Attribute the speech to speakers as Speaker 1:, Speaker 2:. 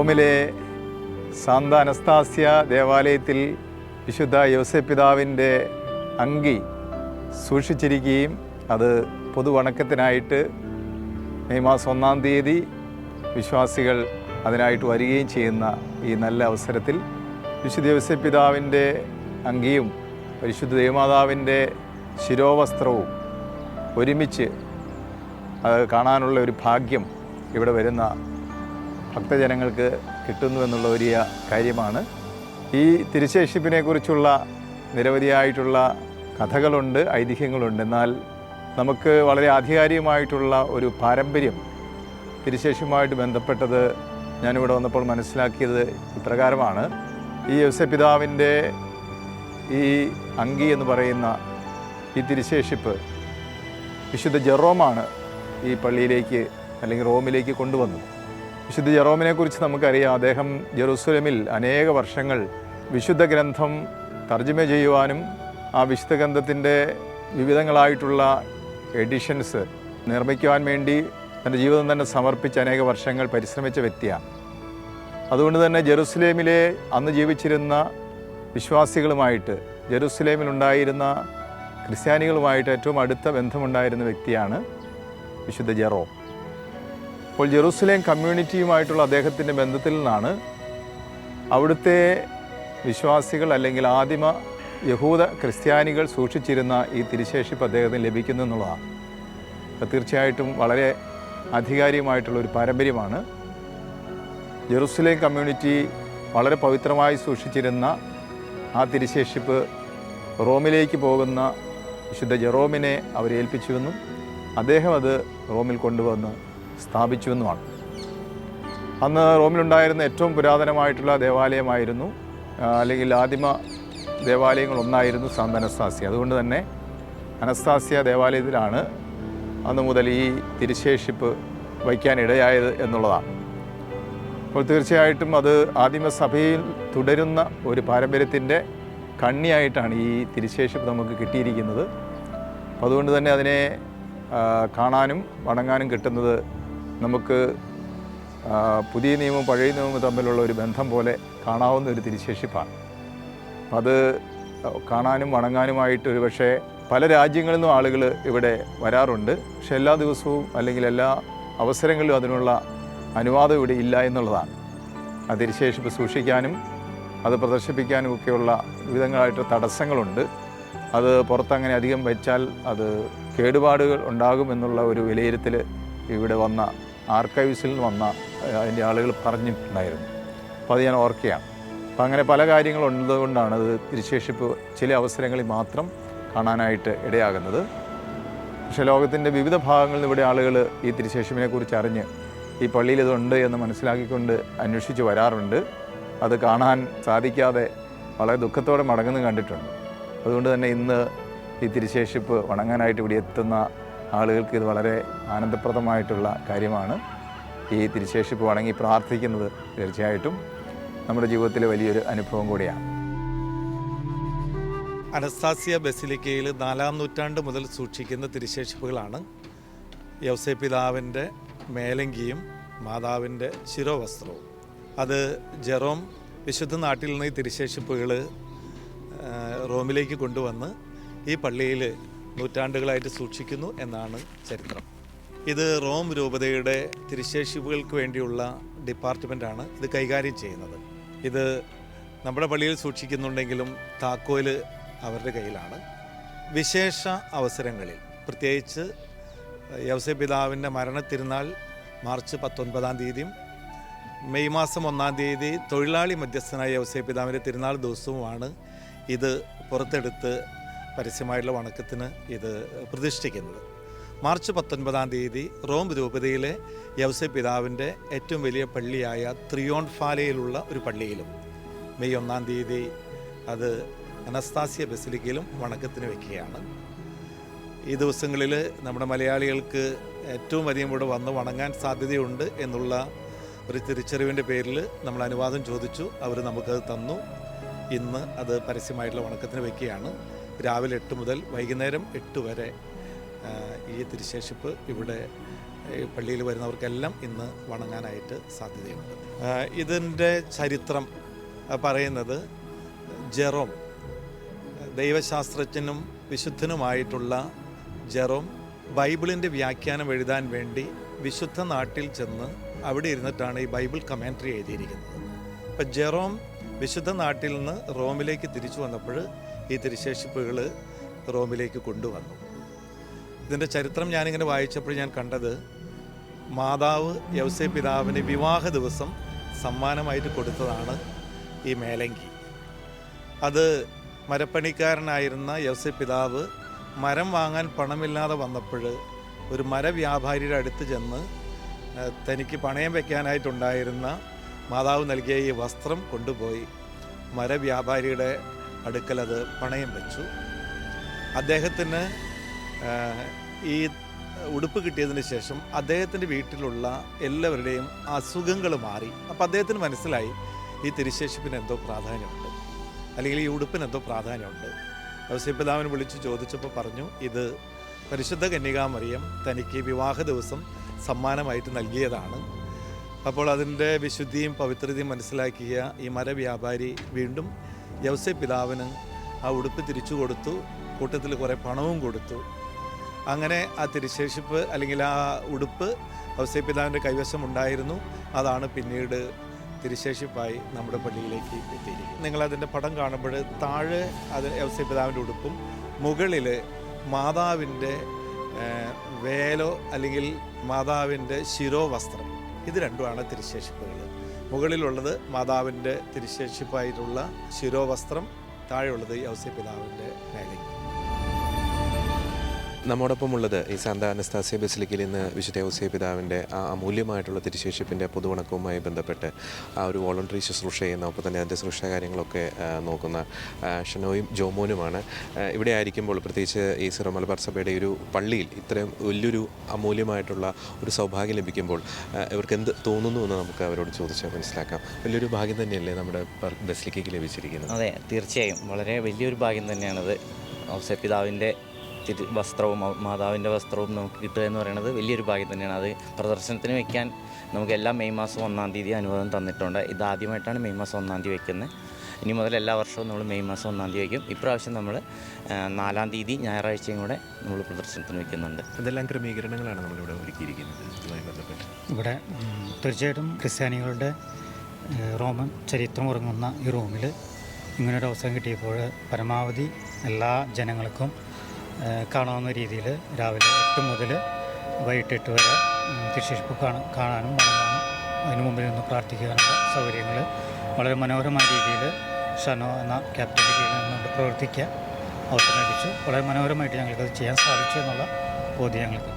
Speaker 1: റോമിലെ സാന്ത അനസ്താസ്യ ദേവാലയത്തിൽ വിശുദ്ധ യോസേപ്പ് പിതാവിൻ്റെ അങ്കി സൂക്ഷിച്ചിരിക്കുകയും അത് പൊതുവണക്കത്തിനായിട്ട് മെയ് മാസം 1-ാം തീയതി വിശ്വാസികൾ അതിനായിട്ട് വരികയും ചെയ്യുന്ന ഈ നല്ല അവസരത്തിൽ വിശുദ്ധ യോസേപ്പ് പിതാവിൻ്റെ അങ്കിയും പരിശുദ്ധ ദേവമാതാവിൻ്റെ ശിരോവസ്ത്രവും ഒരുമിച്ച് അത് കാണാനുള്ള ഒരു ഭാഗ്യം ഇവിടെ വരുന്ന ഭക്തജനങ്ങൾക്ക് കിട്ടുന്നു എന്നുള്ള വലിയ കാര്യമാണ്. ഈ തിരുശേഷിപ്പിനെക്കുറിച്ചുള്ള നിരവധിയായിട്ടുള്ള കഥകളുണ്ട്, ഐതിഹ്യങ്ങളുണ്ട്. എന്നാൽ നമുക്ക് വളരെ ആധികാരികമായിട്ടുള്ള ഒരു പാരമ്പര്യം തിരുശേഷിപ്പുമായിട്ട് ബന്ധപ്പെട്ടത് ഞാനിവിടെ വന്നപ്പോൾ മനസ്സിലാക്കിയത് ഇപ്രകാരമാണ്. ഈ യോസേപ്പ് പിതാവിൻ്റെ ഈ അങ്കി എന്ന് പറയുന്ന ഈ തിരുശേഷിപ്പ് വിശുദ്ധ ജെറോമാണ് ഈ പള്ളിയിലേക്ക് അല്ലെങ്കിൽ റോമിലേക്ക് കൊണ്ടുവന്നത്. വിശുദ്ധ ജെറോമിനെക്കുറിച്ച് നമുക്കറിയാം. അദ്ദേഹം ജെറുസലേമിൽ അനേക വർഷങ്ങൾ വിശുദ്ധ ഗ്രന്ഥം തർജ്ജമ ചെയ്യുവാനും ആ വിശുദ്ധ ഗ്രന്ഥത്തിൻ്റെ വിവിധങ്ങളായിട്ടുള്ള എഡിഷൻസ് നിർമ്മിക്കുവാൻ വേണ്ടി തൻ്റെ ജീവിതം തന്നെ സമർപ്പിച്ച് അനേക വർഷങ്ങൾ പരിശ്രമിച്ച വ്യക്തിയാണ്. അതുകൊണ്ട് തന്നെ ജെറുസലേമിലെ അന്ന് ജീവിച്ചിരുന്ന വിശ്വാസികളുമായിട്ട്, ജെറുസലേമിലുണ്ടായിരുന്ന ക്രിസ്ത്യാനികളുമായിട്ട് ഏറ്റവും അടുത്ത ബന്ധമുണ്ടായിരുന്ന വ്യക്തിയാണ് വിശുദ്ധ ജെറോം. അപ്പോൾ ജെറുസലേം കമ്മ്യൂണിറ്റിയുമായിട്ടുള്ള അദ്ദേഹത്തിൻ്റെ ബന്ധത്തിൽ നിന്നാണ് അവിടുത്തെ വിശ്വാസികൾ അല്ലെങ്കിൽ ആദിമ യഹൂദ ക്രിസ്ത്യാനികൾ സൂക്ഷിച്ചിരുന്ന ഈ തിരുശേഷിപ്പ് അദ്ദേഹത്തിന് ലഭിക്കുന്നു എന്നുള്ളതാണ്. തീർച്ചയായിട്ടും വളരെ ആധികാരികമായിട്ടുള്ള ഒരു പാരമ്പര്യമാണ്. ജെറുസലേം കമ്മ്യൂണിറ്റി വളരെ പവിത്രമായി സൂക്ഷിച്ചിരുന്ന ആ തിരുശേഷിപ്പ് റോമിലേക്ക് പോകുന്ന വിശുദ്ധ ജെറോമിനെ അവരേൽപ്പിച്ചുവെന്നും അദ്ദേഹം അത് റോമിൽ കൊണ്ടുവന്ന് സ്ഥാപിച്ചുവെന്നുമാണ്. അന്ന് റോമിലുണ്ടായിരുന്ന ഏറ്റവും പുരാതനമായിട്ടുള്ള ദേവാലയമായിരുന്നു, അല്ലെങ്കിൽ ആദിമ ദേവാലയങ്ങളൊന്നായിരുന്നു സാന്ത അനസ്താസ്യ. അതുകൊണ്ട് തന്നെ അനസ്താസ്യ ദേവാലയത്തിലാണ് അന്ന് മുതൽ ഈ തിരുശേഷിപ്പ് വയ്ക്കാനിടയായത് എന്നുള്ളതാണ്. അപ്പോൾ തീർച്ചയായിട്ടും അത് ആദിമസഭയിൽ തുടരുന്ന ഒരു പാരമ്പര്യത്തിൻ്റെ കണ്ണിയായിട്ടാണ് ഈ തിരുശേഷിപ്പ് നമുക്ക് കിട്ടിയിരിക്കുന്നത്. അപ്പോൾ അതുകൊണ്ട് തന്നെ അതിനെ കാണാനും വണങ്ങാനും കിട്ടുന്നത് നമുക്ക് പുതിയ നിയമവും പഴയ നിയമവും തമ്മിലുള്ള ഒരു ബന്ധം പോലെ കാണാവുന്ന ഒരു തിരുശേഷിപ്പാണ്. അത് കാണാനും വണങ്ങാനുമായിട്ട് ഒരു പക്ഷേ പല രാജ്യങ്ങളിൽ നിന്നും ആളുകൾ ഇവിടെ വരാറുണ്ട്. പക്ഷെ എല്ലാ ദിവസവും അല്ലെങ്കിൽ എല്ലാ അവസരങ്ങളിലും അതിനുള്ള അനുവാദം ഇവിടെ ഇല്ല എന്നുള്ളതാണ്. ആ തിരുശേഷിപ്പ് സൂക്ഷിക്കാനും അത് പ്രദർശിപ്പിക്കാനും ഒക്കെയുള്ള വിവിധങ്ങളായിട്ട് തടസ്സങ്ങളുണ്ട്. അത് പുറത്തങ്ങനെ അധികം വെച്ചാൽ അത് കേടുപാടുകൾ ഉണ്ടാകുമെന്നുള്ള ഒരു വിലയിരുത്തൽ ഇവിടെ വന്ന ആർക്കൈവ്സിൽ നിന്ന് വന്ന അതിൻ്റെ ആളുകൾ പറഞ്ഞിട്ടുണ്ടായിരുന്നു. അപ്പോൾ അത് ഞാൻ ഓർക്കുകയാണ്. അപ്പോൾ അങ്ങനെ പല കാര്യങ്ങളുള്ളതുകൊണ്ടാണ് അത് തിരുശേഷിപ്പ് ചില അവസരങ്ങളിൽ മാത്രം കാണാനായിട്ട് ഇടയാകുന്നത്. പക്ഷേ ലോകത്തിൻ്റെ വിവിധ ഭാഗങ്ങളിൽ നിന്ന് ഇവിടെ ആളുകൾ ഈ തിരുശേഷിപ്പിനെക്കുറിച്ച് അറിഞ്ഞ് ഈ പള്ളിയിൽ ഇതുണ്ട് എന്ന് മനസ്സിലാക്കിക്കൊണ്ട് അന്വേഷിച്ച് വരാറുണ്ട്. അത് കാണാൻ സാധിക്കാതെ വളരെ ദുഃഖത്തോടെ മടങ്ങുന്നത് കണ്ടിട്ടുണ്ട്. അതുകൊണ്ട് തന്നെ ഇന്ന് ഈ തിരുശേഷിപ്പ് വണങ്ങാനായിട്ട് ഇവിടെ എത്തുന്ന ആളുകൾക്ക് ഇത് വളരെ ആനന്ദപ്രദമായിട്ടുള്ള കാര്യമാണ്. ഈ തിരുശേഷിപ്പ് വണങ്ങി പ്രാർത്ഥിക്കുന്നത് തീർച്ചയായിട്ടും നമ്മുടെ ജീവിതത്തിലെ വലിയൊരു അനുഭവം കൂടിയാണ്.
Speaker 2: അനസ്താസ്യ ബസിലിക്കയിൽ 4-ാം നൂറ്റാണ്ട് മുതൽ സൂക്ഷിക്കുന്ന തിരുശേഷിപ്പുകളാണ് യോസേപ്പ് പിതാവിൻ്റെ മേലങ്കിയും മാതാവിൻ്റെ ശിരോവസ്ത്രവും. അത് ജെറോം വിശുദ്ധ നാട്ടിൽ നിന്ന് ഈ തിരുശേഷിപ്പുകൾ റോമിലേക്ക് കൊണ്ടുവന്ന് ഈ പള്ളിയിൽ നൂറ്റാണ്ടുകളായിട്ട് സൂക്ഷിക്കുന്നു എന്നാണ് ചരിത്രം. ഇത് റോം രൂപതയുടെ തിരുശേഷിപ്പുകൾക്ക് വേണ്ടിയുള്ള ഡിപ്പാർട്ട്മെൻറ്റാണ് ഇത് കൈകാര്യം ചെയ്യുന്നത്. ഇത് നമ്മുടെ പള്ളിയിൽ സൂക്ഷിക്കുന്നുണ്ടെങ്കിലും താക്കോല് അവരുടെ കയ്യിലാണ്. വിശേഷ അവസരങ്ങളിൽ, പ്രത്യേകിച്ച് യോസേപ്പ് പിതാവിൻ്റെ മരണത്തിരുന്നാൾ മാർച്ച് 19-ാം തീയതിയും മെയ് മാസം 1-ാം തീയതി തൊഴിലാളി മധ്യസ്ഥനായ യോസേപ്പ് പിതാവിൻ്റെ തിരുനാൾ ദിവസവുമാണ് ഇത് പുറത്തെടുത്ത് പരസ്യമായിട്ടുള്ള വണക്കത്തിന് ഇത് പ്രതിഷ്ഠിക്കുന്നത്. മാർച്ച് 19-ാം തീയതി റോം രൂപതയിലെ യോസേപ്പ് പിതാവിൻ്റെ ഏറ്റവും വലിയ പള്ളിയായ ത്രിയോൺഫാലയിലുള്ള ഒരു പള്ളിയിലും മെയ് 1-ാം തീയതി അത് അനസ്താസ്യ ബസിലിക്കയിലും വണക്കത്തിന് വയ്ക്കുകയാണ്. ഈ ദിവസങ്ങളിൽ നമ്മുടെ മലയാളികൾക്ക് ഏറ്റവും അധികം ഇവിടെ വന്ന് വണങ്ങാൻ സാധ്യതയുണ്ട് എന്നുള്ള ഒരു തിരിച്ചറിവിൻ്റെ പേരിൽ നമ്മൾ അനുവാദം ചോദിച്ചു. അവർ നമുക്കത് തന്നു. ഇന്ന് അത് പരസ്യമായിട്ടുള്ള വണക്കത്തിന് വയ്ക്കുകയാണ്. രാവിലെ 8 മുതൽ വൈകുന്നേരം 8 വരെ ഈ തിരുശേഷിപ്പ് ഇവിടെ ഈ പള്ളിയിൽ വരുന്നവർക്കെല്ലാം ഇന്ന് വണങ്ങാനായിട്ട് സാധ്യതയുണ്ട്. ഇതിൻ്റെ ചരിത്രം പറയുന്നത് ജെറോം, ദൈവശാസ്ത്രജ്ഞനും വിശുദ്ധനുമായിട്ടുള്ള ജെറോം ബൈബിളിൻ്റെ വ്യാഖ്യാനം എഴുതാൻ വേണ്ടി വിശുദ്ധ നാട്ടിൽ ചെന്ന് അവിടെ ഇരുന്നിട്ടാണ് ഈ ബൈബിൾ കമൻട്രി എഴുതിയിരിക്കുന്നത്. അപ്പം ജെറോം വിശുദ്ധ നാട്ടിൽ നിന്ന് റോമിലേക്ക് തിരിച്ചു വന്നപ്പോൾ ഈ തിരുശേഷിപ്പുകൾ റോമിലേക്ക് കൊണ്ടുവന്നു. ഇതിൻ്റെ ചരിത്രം ഞാനിങ്ങനെ വായിച്ചപ്പോൾ ഞാൻ കണ്ടത്, മാതാവ് യൗസേപ്പ് പിതാവിന് വിവാഹ ദിവസം സമ്മാനമായിട്ട് കൊടുത്തതാണ് ഈ മേലങ്കി. അത് മരപ്പണിക്കാരനായിരുന്ന യൗസേപ്പ് പിതാവ് മരം വാങ്ങാൻ പണമില്ലാതെ വന്നപ്പോൾ ഒരു മരവ്യാപാരിയുടെ അടുത്ത് ചെന്ന് തനിക്ക് പണയം വയ്ക്കാനായിട്ടുണ്ടായിരുന്ന മാതാവ് നൽകിയ ഈ വസ്ത്രം കൊണ്ടുപോയി മരവ്യാപാരിയുടെ അടുക്കൽ അത് പണയം വെച്ചു. അദ്ദേഹത്തിന് ഈ ഉടുപ്പ് കിട്ടിയതിന് ശേഷം അദ്ദേഹത്തിൻ്റെ വീട്ടിലുള്ള എല്ലാവരുടെയും അസുഖങ്ങൾ മാറി. അപ്പോൾ അദ്ദേഹത്തിന് മനസ്സിലായി ഈ തിരുശേഷിപ്പിന് എന്തോ പ്രാധാന്യമുണ്ട്, അല്ലെങ്കിൽ ഈ ഉടുപ്പിന് എന്തോ പ്രാധാന്യമുണ്ട്. യൗസേപ്പ് പിതാവിനെ വിളിച്ച് ചോദിച്ചപ്പോൾ പറഞ്ഞു, ഇത് പരിശുദ്ധ കന്യകാമറിയം തനിക്ക് വിവാഹ ദിവസം സമ്മാനമായിട്ട് നൽകിയതാണ്. അപ്പോൾ അതിൻ്റെ വിശുദ്ധിയും പവിത്രതയും മനസ്സിലാക്കിയ ഈ മരവ്യാപാരി വീണ്ടും യൗസേപ്പ് പിതാവിന് ആ ഉടുപ്പ് തിരിച്ചു കൊടുത്തു, കൂട്ടത്തിൽ കുറേ പണവും കൊടുത്തു. അങ്ങനെ ആ തിരുശേഷിപ്പ് അല്ലെങ്കിൽ ആ ഉടുപ്പ് യൗസേപ്പ് പിതാവിൻ്റെ കൈവശം ഉണ്ടായിരുന്നു. അതാണ് പിന്നീട് തിരുശേഷിപ്പായി നമ്മുടെ പള്ളിയിലേക്ക് എത്തിയിരിക്കുന്നത്. നിങ്ങളതിൻ്റെ പടം കാണുമ്പോൾ താഴെ അത് യൗസേപ്പ് പിതാവിൻ്റെ ഉടുപ്പും മുകളിൽ മാതാവിൻ്റെ വേലോ അല്ലെങ്കിൽ മാതാവിൻ്റെ ശിരോവസ്ത്രം, ഇത് രണ്ടുമാണ് തിരുശേഷിപ്പുകൾ. മുകളിലുള്ളത് മാതാവിൻ്റെ തിരുശേഷിപ്പായിട്ടുള്ള ശിരോവസ്ത്രം, താഴെയുള്ളത് യൗസേപ്പ് പിതാവിൻ്റെ മേലങ്കി.
Speaker 3: നമ്മോടൊപ്പം ഉള്ളത് ഈ സാന്താ അനസ്താസ്യ ബസിലിക്കയിൽ നിന്ന് വിശുദ്ധ യൗസേപ്പ് പിതാവിൻ്റെ ആ അമൂല്യമായിട്ടുള്ള തിരുശേഷിപ്പിൻ്റെ പൊതുവണക്കവുമായി ബന്ധപ്പെട്ട് ആ ഒരു വോളണ്ടറി ശുശ്രൂഷ ചെയ്യുന്ന, ഒപ്പം തന്നെ അതിൻ്റെ ശുശ്രൂഷ കാര്യങ്ങളൊക്കെ നോക്കുന്ന ഷനോയും ജോമോനുമാണ്. ഇവിടെ ആയിരിക്കുമ്പോൾ പ്രത്യേകിച്ച് ഈ സിറോ മലബാർ സഭയുടെ ഒരു പള്ളിയിൽ ഇത്രയും വലിയൊരു അമൂല്യമായിട്ടുള്ള ഒരു സൗഭാഗ്യം ലഭിക്കുമ്പോൾ ഇവർക്ക് എന്ത് തോന്നുന്നു എന്ന് നമുക്ക് അവരോട് ചോദിച്ച് മനസ്സിലാക്കാം. വലിയൊരു ഭാഗ്യം തന്നെയല്ലേ നമ്മുടെ ബസിലിക്കയ്ക്ക് ലഭിച്ചിരിക്കുന്നത്?
Speaker 4: അതെ, തീർച്ചയായും വളരെ വലിയൊരു ഭാഗ്യം തന്നെയാണത്. യൗസേപ്പ് പിതാവിൻ്റെ വസ്ത്രവും മാതാവിൻ്റെ വസ്ത്രവും നമുക്ക് കിട്ടുക എന്ന് പറയുന്നത് വലിയൊരു ഭാഗ്യം തന്നെയാണ്. അത് പ്രദർശനത്തിന് വയ്ക്കാൻ നമുക്ക് എല്ലാ മെയ് മാസം 1-ാം തീയതി അനുവാദം തന്നിട്ടുണ്ട്. ഇതാദ്യമായിട്ടാണ് മെയ് മാസം 1-ാം തീയതി വയ്ക്കുന്നത്. ഇനി മുതൽ എല്ലാ വർഷവും നമ്മൾ മെയ് മാസം 1-ാം തീയതി വയ്ക്കും. ഇപ്രാവശ്യം നമ്മൾ 4-ാം തീയതി ഞായറാഴ്ചയും കൂടെ നമ്മൾ പ്രദർശനത്തിന് വയ്ക്കുന്നുണ്ട്.
Speaker 3: എന്തെല്ലാം ക്രമീകരണങ്ങളാണ് നമ്മളിവിടെ ഒരുക്കിയിരിക്കുന്നത് ഇതുമായി ബന്ധപ്പെട്ട്?
Speaker 5: ഇവിടെ തീർച്ചയായിട്ടും ക്രിസ്ത്യാനികളുടെ റോമൻ ചരിത്രം ഉറങ്ങുന്ന ഈ റൂമിൽ ഇങ്ങനൊരു അവസരം കിട്ടിയപ്പോൾ പരമാവധി എല്ലാ ജനങ്ങൾക്കും കാണാവുന്ന രീതിയിൽ രാവിലെ 8 മുതൽ വൈകിട്ട് 8 വരെ തിരുശേഷിപ്പ് കാണാനും വണങ്ങാനും അതിനു മുമ്പിൽ നിന്ന് പ്രാർത്ഥിക്കാനുള്ള സൗകര്യങ്ങൾ വളരെ മനോഹരമായ രീതിയിൽ ഷനോ എന്ന ക്യാപ്റ്റൻ്റെ കീഴിൽ നിന്നുകൊണ്ട് പ്രവർത്തിക്കാൻ അവസരം ലഭിച്ചു. വളരെ മനോഹരമായിട്ട് ഞങ്ങൾക്കത് ചെയ്യാൻ സാധിച്ചു എന്നുള്ള ബോധ്യം ഞങ്ങൾക്ക്.